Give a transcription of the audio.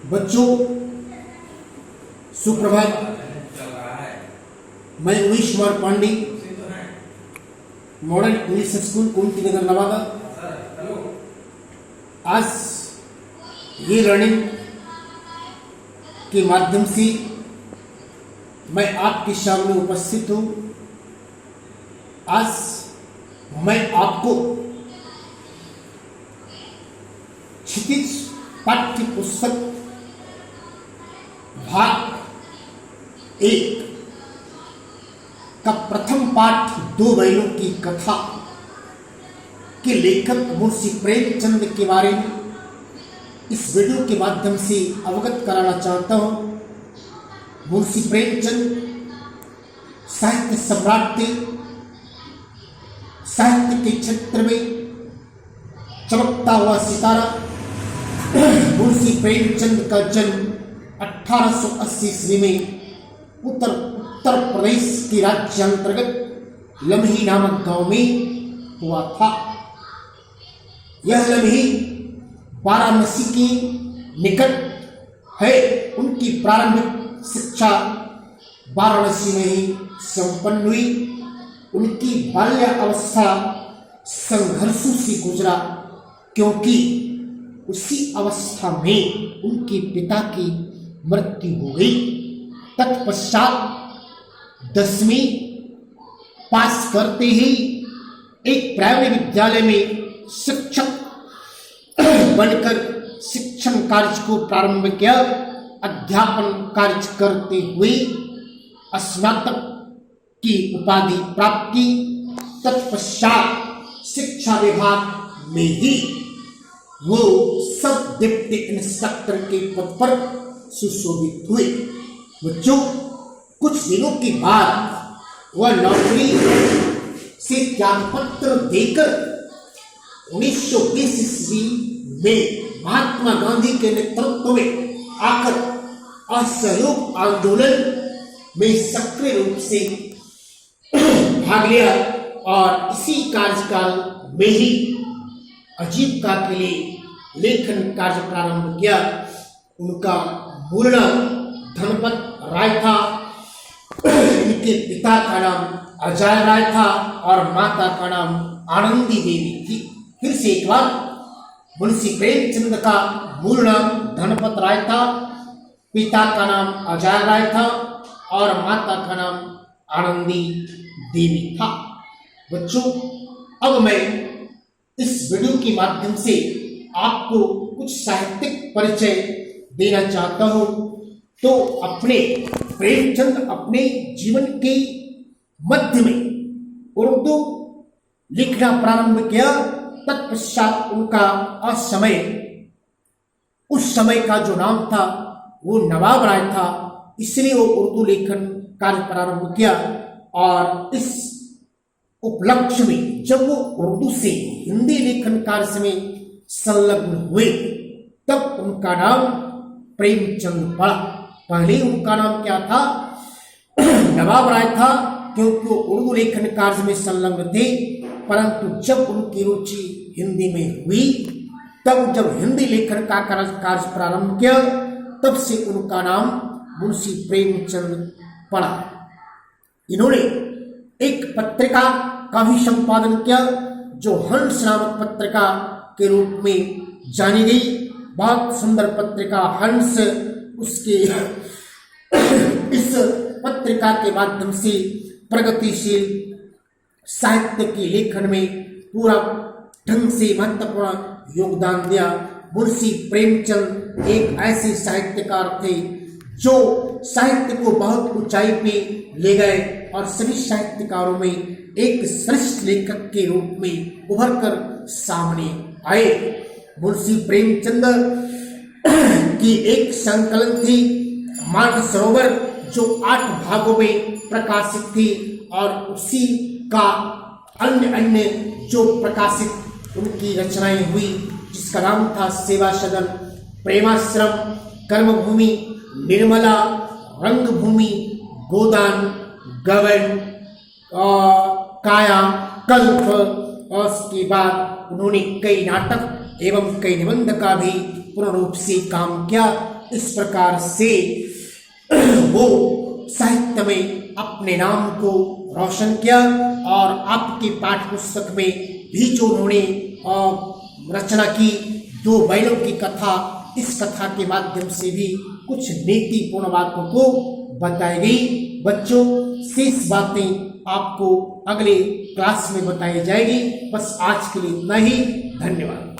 बच्चों सुप्रभात। मैं Umesh Kumar Pandey, modern English school Kunti Nagar Nawada. आज ये लर्निंग के माध्यम से मैं आपके सामने उपस्थित हूँ। आज मैं आपको क्षितिज पाठ्य पुस्तक भाग 1 का प्रथम पाठ दो बैलों की कथा के लेखक मुंशी प्रेमचंद के बारे में इस वीडियो के माध्यम से अवगत कराना चाहता हूं। मुंशी प्रेमचंद साहित्य सम्राट थे। साहित्य के क्षेत्र में चमकता हुआ सितारा। मुंशी प्रेमचंद का जन्म 1880 ईस्वी में उत्तर प्रदेश के राज्य अंतर्गत लम्ही नामक गांव में हुआ था। यह लम्ही वाराणसी के निकट है। उनकी प्रारंभिक शिक्षा वाराणसी में ही संपन्न हुई। उनकी बाल्यावस्था संघर्षों से गुजरा, क्योंकि उसी अवस्था में उनके पिता की मृत्यु हो गई। तत्पश्चात 10वीं पास करते ही एक प्राइमरी विद्यालय में शिक्षक बनकर शिक्षण कार्य को प्रारंभ किया। अध्यापन कार्य करते हुए स्नातक की उपाधि प्राप्त की। तत्पश्चात शिक्षा विभाग में ही वो सब डिप्टी इंस्पेक्टर के पद पर सुशोभित हुए। बच्चों, कुछ दिनों के बाद वह नौकरी से त्यागपत्र देकर 1920 ईस्वी में महात्मा गांधी के नेतृत्व में आकर असहयोग आंदोलन में सक्रिय रूप से भाग लिया और इसी कार्यकाल में ही आजीविका के लिए लेखन कार्य प्रारंभ किया। उनका मूल नाम धनपत राय था। इनके पिता का नाम अजय राय था और माता का नाम आनंदी देवी थी। फिर से एक बार, मुंशी प्रेमचंद का मूल नाम धनपत राय था, पिता का नाम अजय राय था और माता का नाम आनंदी देवी था। बच्चों, अब मैं इस वीडियो के माध्यम से आपको कुछ साहित्यिक परिचय देना चाहता हूं। तो प्रेमचंद अपने जीवन के मध्य में उर्दू लिखना प्रारंभ किया। तत्पश्चात उनका उस समय का जो नाम था वो नवाब राय था, इसलिए वो उर्दू लेखन कार्य प्रारंभ किया। और इस उपलक्ष्य में जब वो उर्दू से हिंदी लेखन कार्य में संलग्न हुए, तब उनका नाम प्रेमचंद पड़ा। पहले उनका नाम क्या था? नवाब राय था, क्योंकि वो उर्दू लेखन कार्य में संलग्न थे। परंतु जब उनकी रुचि हिंदी में हुई, तब जब हिंदी लेखन का कार्य प्रारंभ किया, तब से उनका नाम मुंशी प्रेमचंद पड़ा। इन्होंने एक पत्रिका का भी संपादन किया, जो हंस नामक पत्रिका के रूप में जानी गई। बहुत सुंदर पत्रिका हंस। उसके इस पत्रिका के माध्यम से प्रगतिशील साहित्य के लेखन में पूरा ढंग से महत्वपूर्ण योगदान दिया। मुंशी प्रेमचंद एक ऐसे साहित्यकार थे जो साहित्य को बहुत ऊंचाई पे ले गए और सभी साहित्यकारों में एक श्रेष्ठ लेखक के रूप में उभर कर सामने आए। मुंशी प्रेमचंद की एक संकलन थी मानसरोवर, जो 8 भागों में प्रकाशित थी, और उसी का अन्य जो प्रकाशित उनकी रचनाएं हुई, जिसका नाम था सेवा सदन, प्रेमाश्रम, कर्मभूमि, निर्मला, रंगभूमि, गोदान, गवन, काया कल्प। और उसके बाद उन्होंने कई नाटक एवं कई निबंध का भी पूर्ण रूप से काम किया। इस प्रकार से वो साहित्य में अपने नाम को रोशन किया और आपके पाठ्य पुस्तक में भी जो उन्होंने रचना की 2 बैलों की कथा, इस कथा के माध्यम से भी कुछ नीतिपूर्ण बातों को बताई गई। बच्चों, शेष बातें आपको अगले क्लास में बताई जाएगी। बस आज के लिए इतना ही। धन्यवाद।